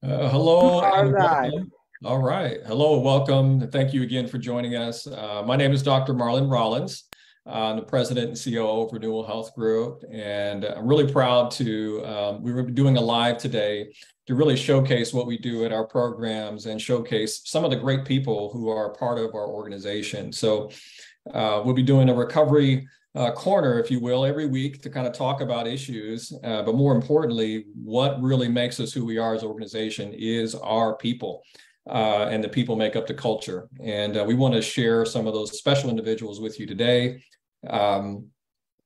Hello All and right. welcome. All right. Hello and welcome. Thank you again for joining us. My name is Dr. Marlon Rollins. I'm the president and COO of Renewal Health Group, and I'm really proud to, we were doing a live today to really showcase what we do at our programs and showcase some of the great people who are part of our organization. So we'll be doing a recovery corner, if you will, every week to kind of talk about issues. But more importantly, what really makes us who we are as an organization is our people. And the people make up the culture. And we want to share some of those special individuals with you today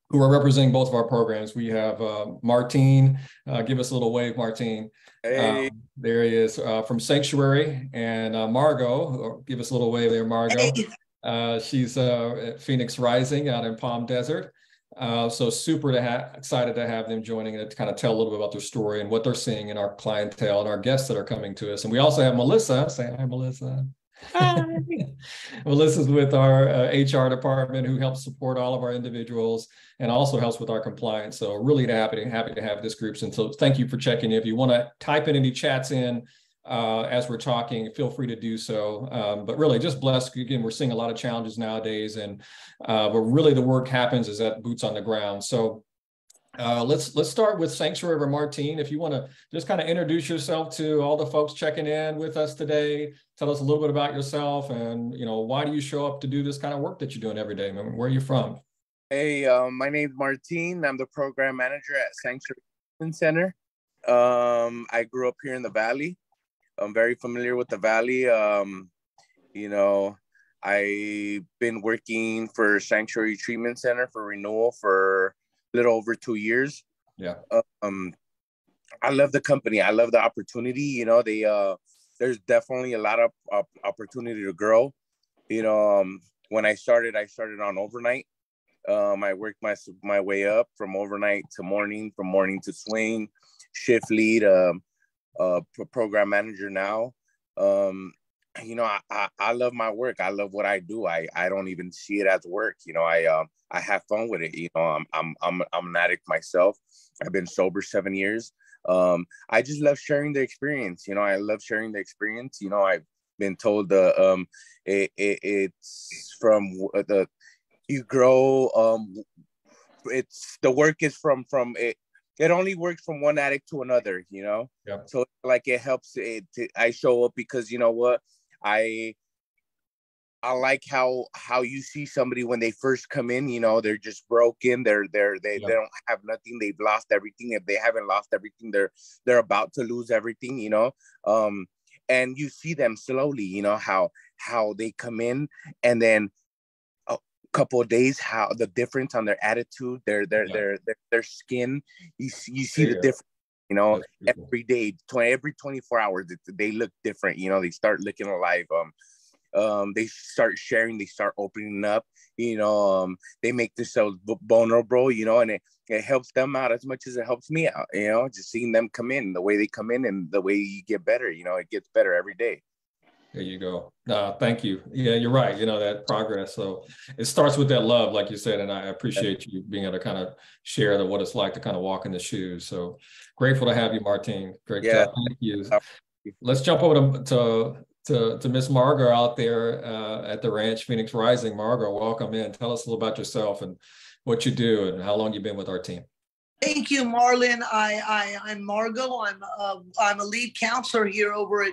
who are representing both of our programs. We have Martine. Give us a little wave, Martine. Hey. There he is from Sanctuary. And Margot, give us a little wave there, Margot. Hey. She's at Phoenix Rising out in Palm Desert. So super excited to have them joining and to kind of tell a little bit about their story and what they're seeing in our clientele and our guests that are coming to us. And we also have Melissa. Say hi, Melissa. Hi. Melissa's with our HR department, who helps support all of our individuals and also helps with our compliance. So really happy to have this group. And so thank you for checking in. If you want to type in any chats in as we're talking, feel free to do so. But really just blessed. Again, we're seeing a lot of challenges nowadays, and but really the work happens is at boots on the ground. So let's start with Sanctuary or Martine. If you want to just kind of introduce yourself to all the folks checking in with us today, tell us a little bit about yourself and, you know, why do you show up to do this kind of work that you're doing every day? I mean, where are you from? Hey, my name's Martine. I'm the program manager at Sanctuary Center. I grew up here in the Valley. I'm very familiar with the Valley. You know, I've been working for Sanctuary Treatment Center for Renewal for a little over 2 years. Yeah. I love the company. I love the opportunity. You know, there's definitely a lot of opportunity to grow. You know, when I started on overnight. I worked my way up from overnight to morning, from morning to swing, shift lead, program manager now. You know, I love my work. I love what I do. I don't even see it as work. You know, I have fun with it. You know, I'm an addict myself. I've been sober 7 years. I just love sharing the experience. You know, I love sharing the experience. You know, I've been told it's from the you grow. It's the work is from it. It only works from one addict to another, you know? Yeah. So like it helps I show up because you know what? I like how you see somebody when they first come in, you know, they're just broken. They don't have nothing. They've lost everything. If they haven't lost everything, they're about to lose everything, you know? And you see them slowly, you know, how they come in and then couple of days, how the difference on their attitude, their skin, you see the difference, you know, every day, every 24 hours, they look different, you know, they start looking alive. They start sharing, they start opening up, you know, they make themselves vulnerable, you know, and it helps them out as much as it helps me out, you know, just seeing them come in, the way they come in and the way you get better, you know, it gets better every day. There you go. Thank you. Yeah, you're right. You know, that progress. So it starts with that love, like you said, and I appreciate you being able to kind of share what it's like to kind of walk in the shoes. So grateful to have you, Martine. Great job. Thank you. Let's jump over to Miss Margot out there at the ranch, Phoenix Rising. Margot, welcome in. Tell us a little about yourself and what you do and how long you've been with our team. Thank you, Marlon. I'm Margot. I'm a lead counselor here over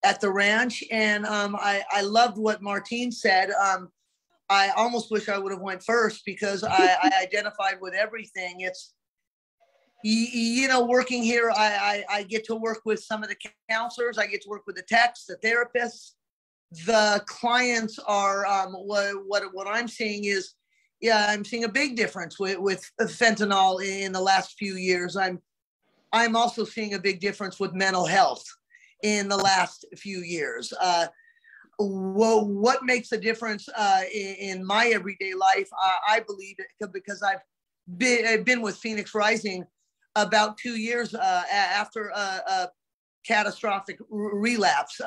at the ranch, and I loved what Martine said. I almost wish I would have went first because I identified with everything. It's you know, working here, I get to work with some of the counselors. I get to work with the techs, the therapists. The clients are what I'm seeing is, yeah, I'm seeing a big difference with fentanyl in the last few years. I'm also seeing a big difference with mental health in the last few years. What makes a difference in my everyday life? I believe because I've been with Phoenix Rising about 2 years after a catastrophic relapse,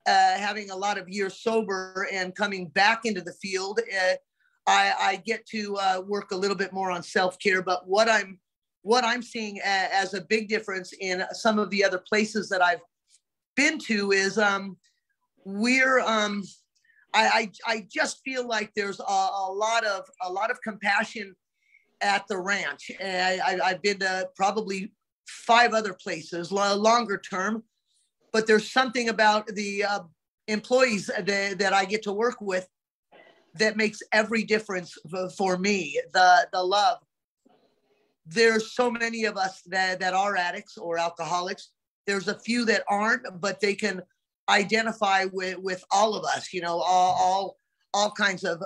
having a lot of years sober and coming back into the field. I get to work a little bit more on self-care, but what I'm what I'm seeing as a big difference in some of the other places that I've been to is I just feel like there's a lot of compassion at the ranch. And I've been to probably 5 other places, longer term, but there's something about the employees that I get to work with that makes every difference for me. The love. There's so many of us that are addicts or alcoholics. There's a few that aren't, but they can identify with all of us, all kinds of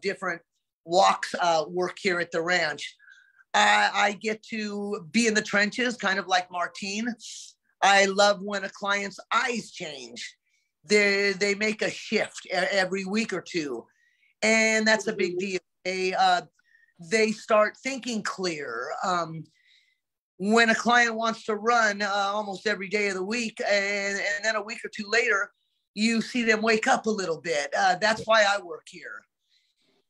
different walks work here at the ranch. I get to be in the trenches, kind of like Martine. I love when a client's eyes change. They make a shift every week or two, and that's a big deal. They start thinking clear. When a client wants to run almost every day of the week, and then a week or two later, you see them wake up a little bit. That's why I work here.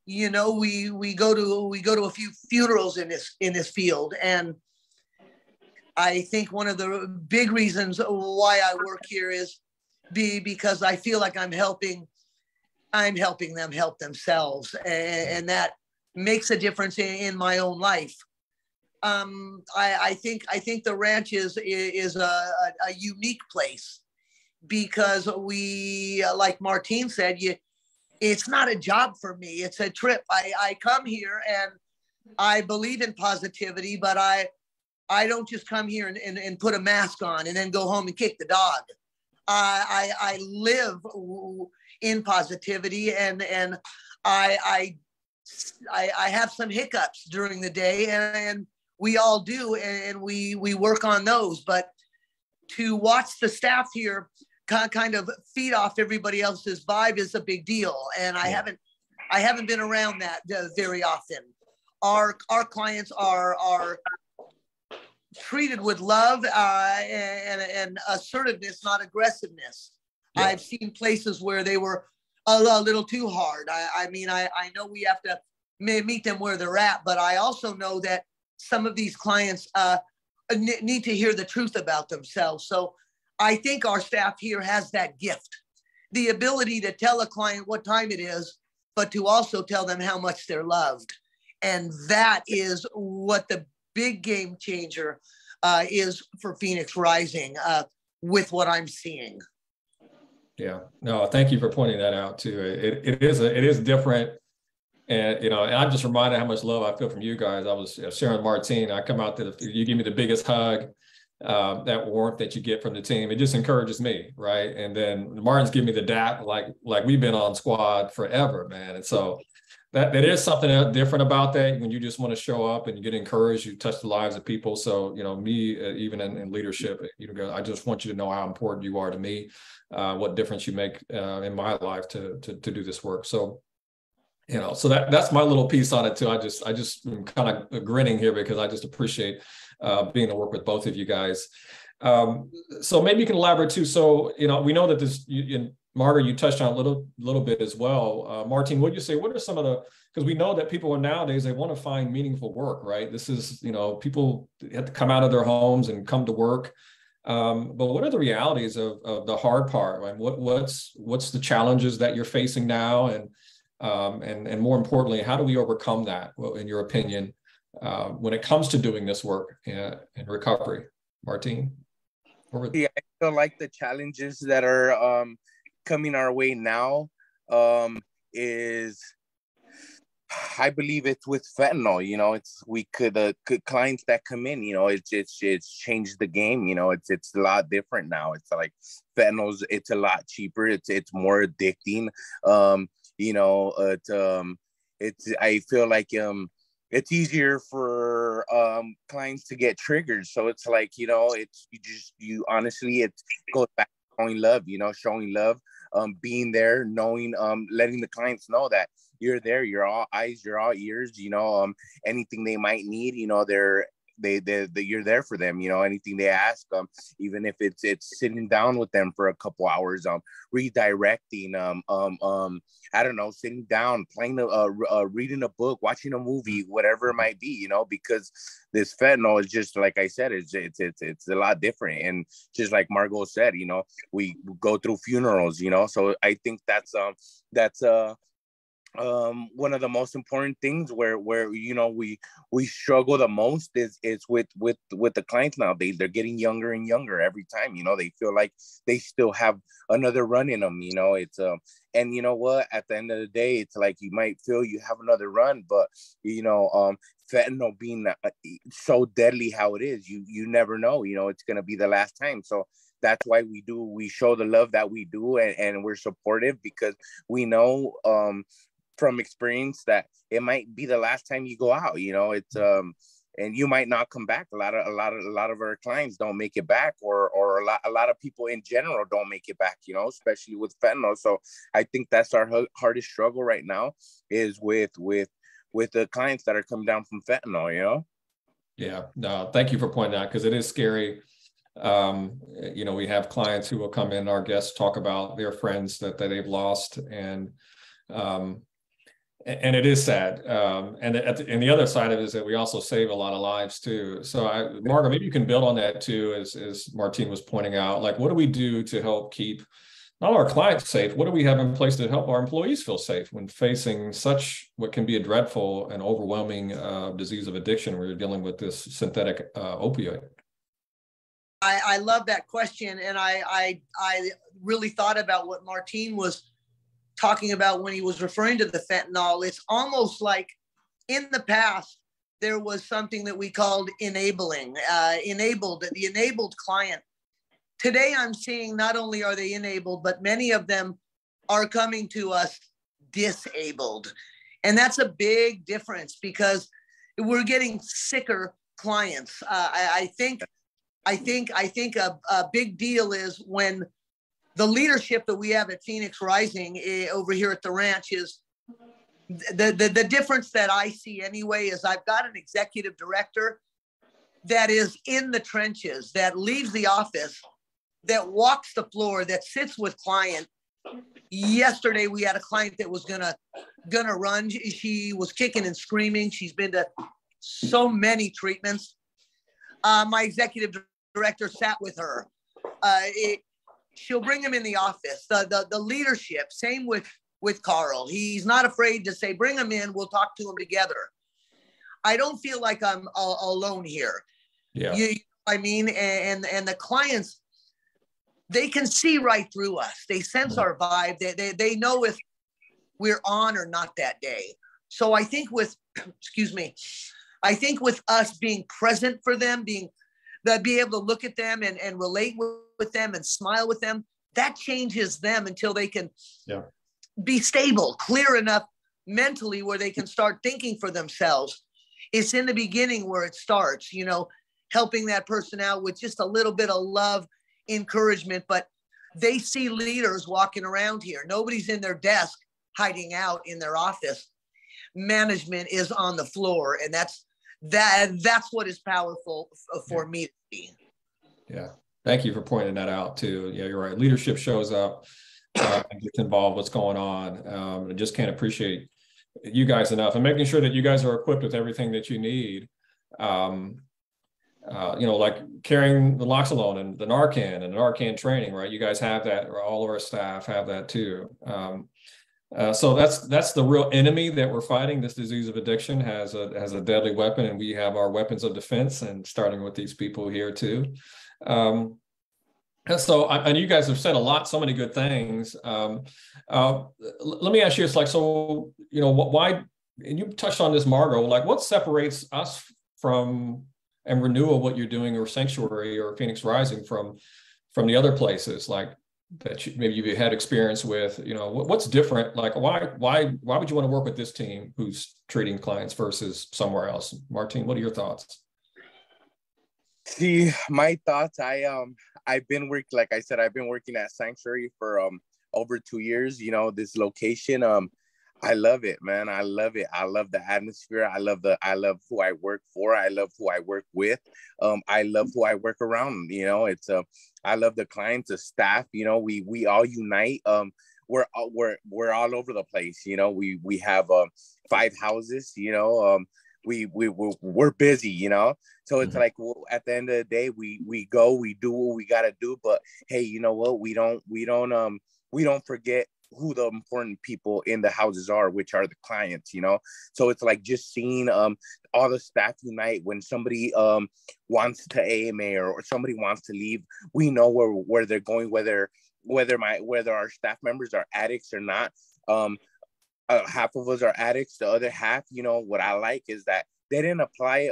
We go to a few funerals in this field, and I think one of the big reasons why I work here is because I feel like I'm helping them help themselves, and that makes a difference in my own life. I think the ranch is a unique place because we, like Martine said, it's not a job for me. It's a trip. I come here and I believe in positivity, but I don't just come here and put a mask on and then go home and kick the dog. I live in positivity, and I have some hiccups during the day, and we all do, and we work on those. But to watch the staff here kind of feed off everybody else's vibe is a big deal, and I haven't been around that very often. Our clients are treated with love and assertiveness, not aggressiveness. Yeah. I've seen places where they were a little too hard. I know we have to meet them where they're at, but I also know that some of these clients need to hear the truth about themselves. So I think our staff here has that gift, the ability to tell a client what time it is, but to also tell them how much they're loved. And that is what the big game changer is for Phoenix Rising with what I'm seeing. Yeah, no, thank you for pointing that out too. It is different. And, and I'm just reminded how much love I feel from you guys. I was sharing Martine. I come out there, you give me the biggest hug, that warmth that you get from the team. It just encourages me, right? And then Martin's giving me the dap, like we've been on squad forever, man. And so that is something different about that. When you just want to show up and you get encouraged, you touch the lives of people. So, me, even in leadership, I just want you to know how important you are to me, what difference you make in my life to do this work. So, so that's my little piece on it too. I just am kind of grinning here because I just appreciate being to work with both of you guys. So maybe you can elaborate too. So, we know that this, Margaret, you touched on a little bit as well. Martine, what do you say? What are some of because we know that people nowadays, they want to find meaningful work, right? This is, people have to come out of their homes and come to work. But what are the realities of the hard part? Right? What's the challenges that you're facing now? And more importantly, how do we overcome that, in your opinion, when it comes to doing this work in recovery? Martine? Yeah, I feel like the challenges that are coming our way now is, I believe it's with fentanyl. We could clients that come in, it's changed the game. It's a lot different now. It's like fentanyl's, it's a lot cheaper. It's more addicting. I feel like it's easier for clients to get triggered. So it's like, you honestly, it goes back to showing love, being there, knowing, letting the clients know that you're there, you're all eyes, you're all ears, anything they might need, they're you're there for them, you know, anything they ask, even if it's sitting down with them for a couple hours, redirecting, I don't know, sitting down, playing reading a book, watching a movie, whatever it might be, you know, because this fentanyl is just, like I said, it's a lot different. And just like Margot said, you know, we go through funerals, you know, so I think that's one of the most important things where you know we struggle the most is with the clients now. They're getting younger and younger every time, you know. They feel like they still have another run in them, you know. It's and you know what, at the end of the day, it's like you might feel you have another run, but you know, fentanyl being so deadly how it is, you never know, you know, it's gonna be the last time. So that's why we show the love that we do, and we're supportive, because we know from experience that it might be the last time you go out, you know. It's and you might not come back. A lot of our clients don't make it back, or a lot of people in general don't make it back, you know, especially with fentanyl. So I think that's our hardest struggle right now, is with the clients that are coming down from fentanyl, you know. Yeah, no, thank you for pointing out, because it is scary. You know, we have clients who will come in, our guests talk about their friends that they've lost, and it is sad. And the other side of it is that we also save a lot of lives too. So Margaret, maybe you can build on that too, as Martine was pointing out. Like, what do we do to help keep not our clients safe? What do we have in place to help our employees feel safe when facing such what can be a dreadful and overwhelming disease of addiction, where you're dealing with this synthetic opioid? I love that question. And I really thought about what Martine was talking about when he was referring to the fentanyl. It's almost like in the past, there was something that we called the enabled client. Today, I'm seeing not only are they enabled, but many of them are coming to us disabled. And that's a big difference, because we're getting sicker clients. I think a big deal is when the leadership that we have at Phoenix Rising over here at the ranch is the difference that I see anyway is I've got an executive director that is in the trenches, that leaves the office, that walks the floor, that sits with client. Yesterday, we had a client that was gonna run. She was kicking and screaming. She's been to so many treatments. My executive director sat with her. She'll bring him in the office. The leadership, same with Carl. He's not afraid to say, bring him in, we'll talk to him together. I don't feel like I'm alone here. Yeah. You know what I mean? And the clients, they can see right through us. They sense our vibe. They know if we're on or not that day. So I think with, I think with us being present for them, be able to look at them and relate with them and smile with them, that changes them until they can be stable, clear enough mentally where they can start thinking for themselves. It's in the beginning where it starts, you know, helping that person out with just a little bit of love, encouragement. But they see leaders walking around here. Nobody's in their desk hiding out in their office. Management is on the floor, and that's what is powerful for me to be. Yeah. Thank you for pointing that out too. Yeah, you're right. Leadership shows up and gets involved what's going on. I just can't appreciate you guys enough, and making sure that you guys are equipped with everything that you need. You know, like carrying the Loxolone and the Narcan and the Narcan training, right? You guys have that, or all of our staff have that too. So that's the real enemy that we're fighting. This disease of addiction has a deadly weapon, and we have our weapons of defense, and starting with these people here too. And so, and you guys have said so many good things. Let me ask you, it's like, so, you know, why, and you touched on this, Margot, like what separates us from, and Renewal, what you're doing, or Sanctuary or Phoenix Rising from the other places, like that maybe you've had experience with, you know, what's different? Like, why would you want to work with this team who's treating clients versus somewhere else? Martine, what are your thoughts? See, my thoughts, I've been working, like I said, I've been working at Sanctuary for over 2 years. You know, this location, I love it, man. I love it. I love the atmosphere. I love who I work for. I love who I work with. I love who I work around. You know, I love the clients, the staff. You know, we all unite. We're all over the place. You know, we have 5 houses. You know, we're busy. You know, so it's like, well, at the end of the day, we go, we do what we gotta do. But hey, you know what? We don't forget who the important people in the houses are, which are the clients, you know. So it's like just seeing all the staff unite. When somebody wants to AMA, or somebody wants to leave, we know where they're going, whether our staff members are addicts or not. Half of us are addicts, the other half, you know, what I like is that they didn't apply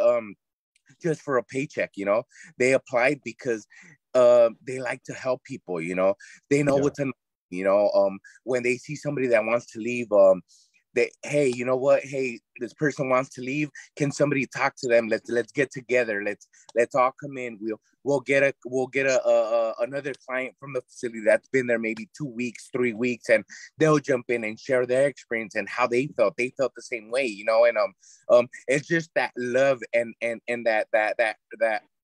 just for a paycheck, you know. They applied because they like to help people, you know. They know what to, you know, when they see somebody that wants to leave, hey, you know what, hey, this person wants to leave, can somebody talk to them? Let's get together, let's all come in, we'll get another client from the facility that's been there maybe 2 weeks, 3 weeks, and they'll jump in and share their experience and how they felt the same way, you know. And it's just that love and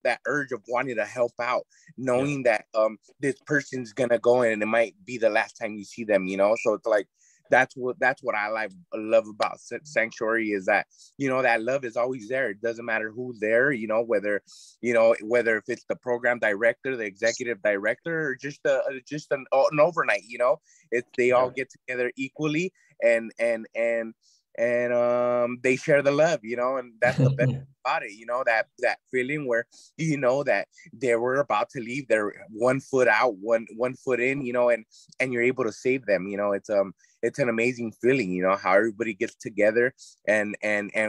that urge of wanting to help out, knowing that this person's gonna go in and it might be the last time you see them, you know. So it's like, that's what I love about Sanctuary, is that, you know, that love is always there. It doesn't matter who's there, you know, whether if it's the program director, the executive director, or just an overnight, you know. They all get together equally, and they share the love, you know. And that's the best about it, you know, that feeling where, you know, that they were about to leave, they're 1 foot out, one foot in, you know, and you're able to save them, you know. It's an amazing feeling, you know, how everybody gets together, and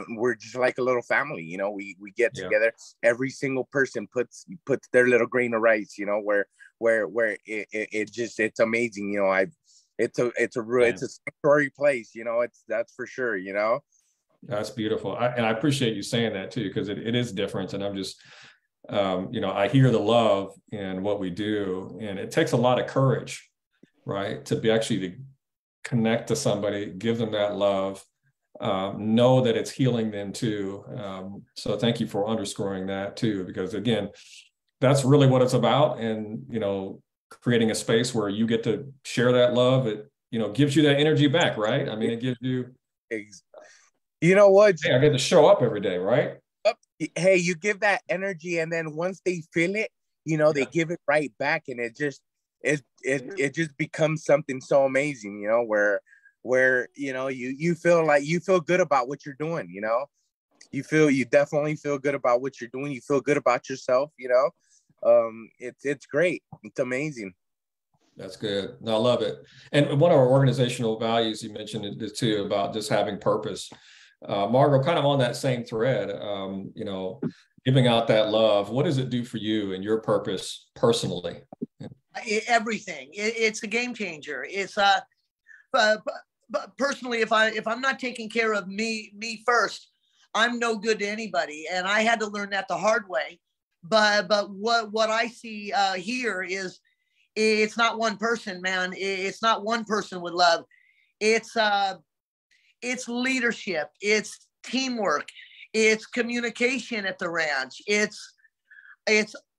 we're just like a little family, you know. We get together, every single person puts their little grain of rice, you know, where it's amazing, you know. It's a sanctuary place, you know. That's for sure, you know. That's beautiful. And I appreciate you saying that too, because it is different. And I'm just, you know, I hear the love in what we do, and it takes a lot of courage, right, to actually connect to somebody, give them that love, know that it's healing them too. So thank you for underscoring that too, because again, that's really what it's about. And, you know, creating a space where you get to share that love, it, you know, gives you that energy back, right? I mean, it gives you, you know what? Hey, I get to show up every day, right? Hey, you give that energy, and then once they feel it, you know, they give it right back, and it just becomes something so amazing, you know, where you know, you feel good about what you're doing, you know. You definitely feel good about what you're doing. You feel good about yourself, you know. It's great. It's amazing. That's good. I love it. And one of our organizational values, you mentioned it too, about just having purpose. Margot, kind of on that same thread, you know, giving out that love, what does it do for you and your purpose personally? Everything. It's a game changer. It's personally, if I'm not taking care of me first, I'm no good to anybody, and I had to learn that the hard way. But what I see here is, it's not one person, man. It's not one person with love. It's leadership. It's teamwork. It's communication at the ranch. It's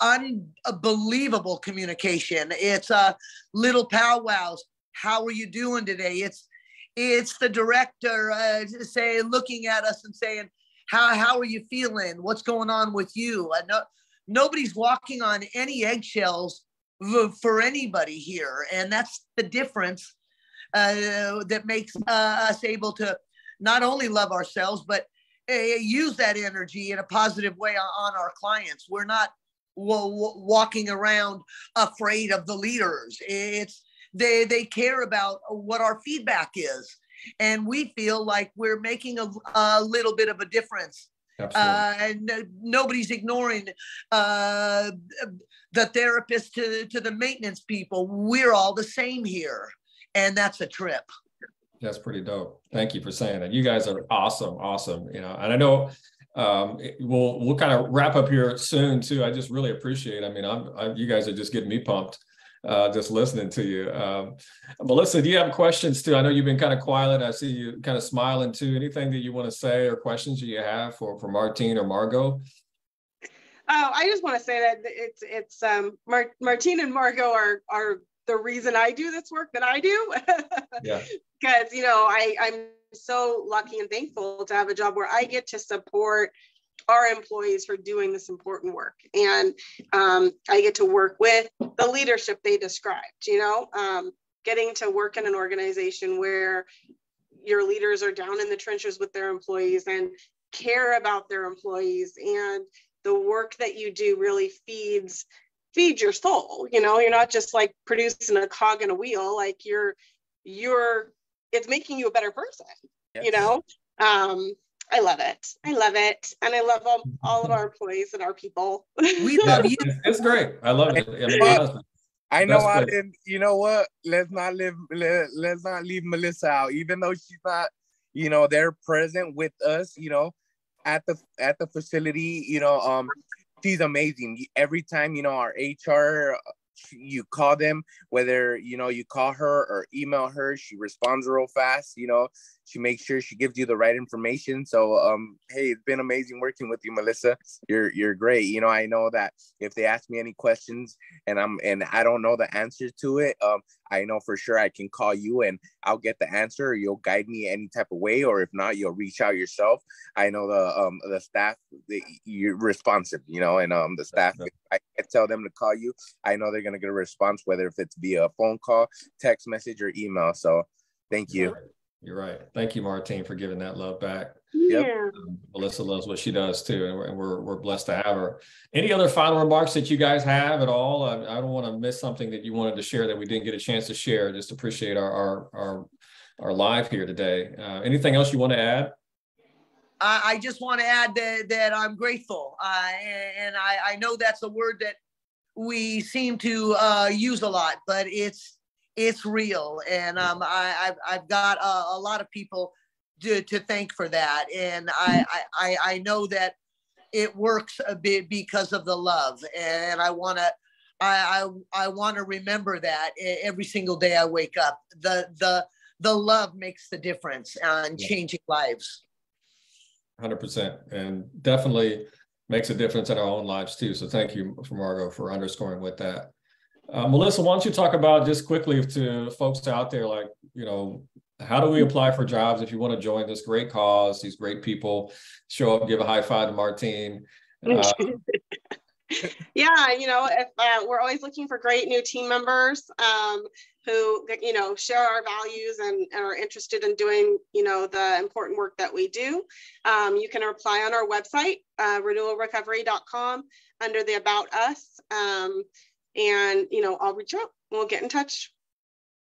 unbelievable communication. It's little powwows. How are you doing today? It's the director looking at us and saying, how are you feeling? What's going on with you? Nobody's walking on any eggshells for anybody here, and that's the difference that makes us able to not only love ourselves, but use that energy in a positive way on our clients. We're not walking around afraid of the leaders. They care about what our feedback is, and we feel like we're making a little bit of a difference. And nobody's ignoring the therapist to the maintenance people. We're all the same here, and that's a trip. That's pretty dope. Thank you for saying that. You guys are awesome. You know, and I know we'll kind of wrap up here soon too. I just really appreciate it. I mean, you guys are just getting me pumped. just listening to you. Melissa, do you have questions too? I know you've been kind of quiet. I see you kind of smiling too. Anything that you want to say or questions you have for Martine or Margot? Oh, I just want to say that it's Martine and Margot are the reason I do this work that I do. Yeah. Because, you know, I'm so lucky and thankful to have a job where I get to support our employees for doing this important work. And I get to work with the leadership they described, you know, getting to work in an organization where your leaders are down in the trenches with their employees and care about their employees, and the work that you do really feeds your soul. You know, you're not just like producing a cog in a wheel, like it's making you a better person. Yes. You know, I love it. And I love all of our employees and our people. We love you. It's great. I love it. I know, you know what? Let's not leave Melissa out, even though she's not, you know, they're present with us, you know, at the facility, you know, she's amazing. Every time, you know, our HR, you call them, whether, you know, you call her or email her, she responds real fast. You know, she makes sure she gives you the right information. So hey, it's been amazing working with you, Melissa. You're great. You know, I know that if they ask me any questions and I don't know the answer to it, I know for sure I can call you and I'll get the answer, or you'll guide me any type of way, or if not, you'll reach out yourself. I know the staff, you're responsive, you know, and the staff, I tell them to call you, I know they're gonna get a response, whether if it's via a phone call, text message, or email. So thank you. You're right. Thank you, Martine, for giving that love back. Yeah. Melissa loves what she does too, and we're blessed to have her. Any other final remarks that you guys have at all? I don't want to miss something that you wanted to share that we didn't get a chance to share. Just appreciate our live here today. Anything else you want to add? I just want to add that I'm grateful, and I know that's a word that we seem to use a lot, but it's real, and I've got a lot of people to thank for that, and I know that it works a bit because of the love, and I want to remember that every single day I wake up. The love makes the difference on changing lives. 100%, and definitely makes a difference in our own lives too. So thank you, Margot, for underscoring with that. Melissa, why don't you talk about just quickly to folks out there, like, you know, how do we apply for jobs if you want to join this great cause, these great people, show up, give a high five to Martine. Yeah, you know, if we're always looking for great new team members who, you know, share our values and are interested in doing, you know, the important work that we do. You can apply on our website, renewalrecovery.com, under the About Us. And, you know, I'll reach out. We'll get in touch.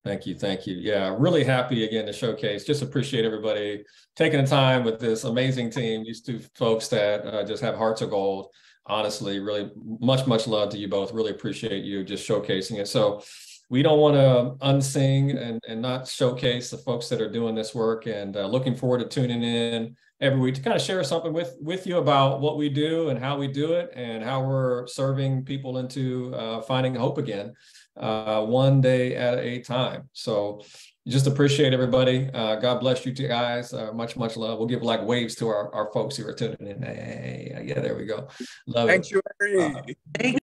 Thank you. Thank you. Yeah, really happy again to showcase. Just appreciate everybody taking the time with this amazing team. These two folks that just have hearts of gold. Honestly, really much love to you both. Really appreciate you just showcasing it. So we don't want to unsing and not showcase the folks that are doing this work, and looking forward to tuning in every week to kind of share something with you about what we do and how we do it and how we're serving people into finding hope again, one day at a time. So just appreciate everybody. God bless you two guys. Much love. We'll give like waves to our folks who are tuning in. Hey, yeah, there we go. Love Thank it. You. Thank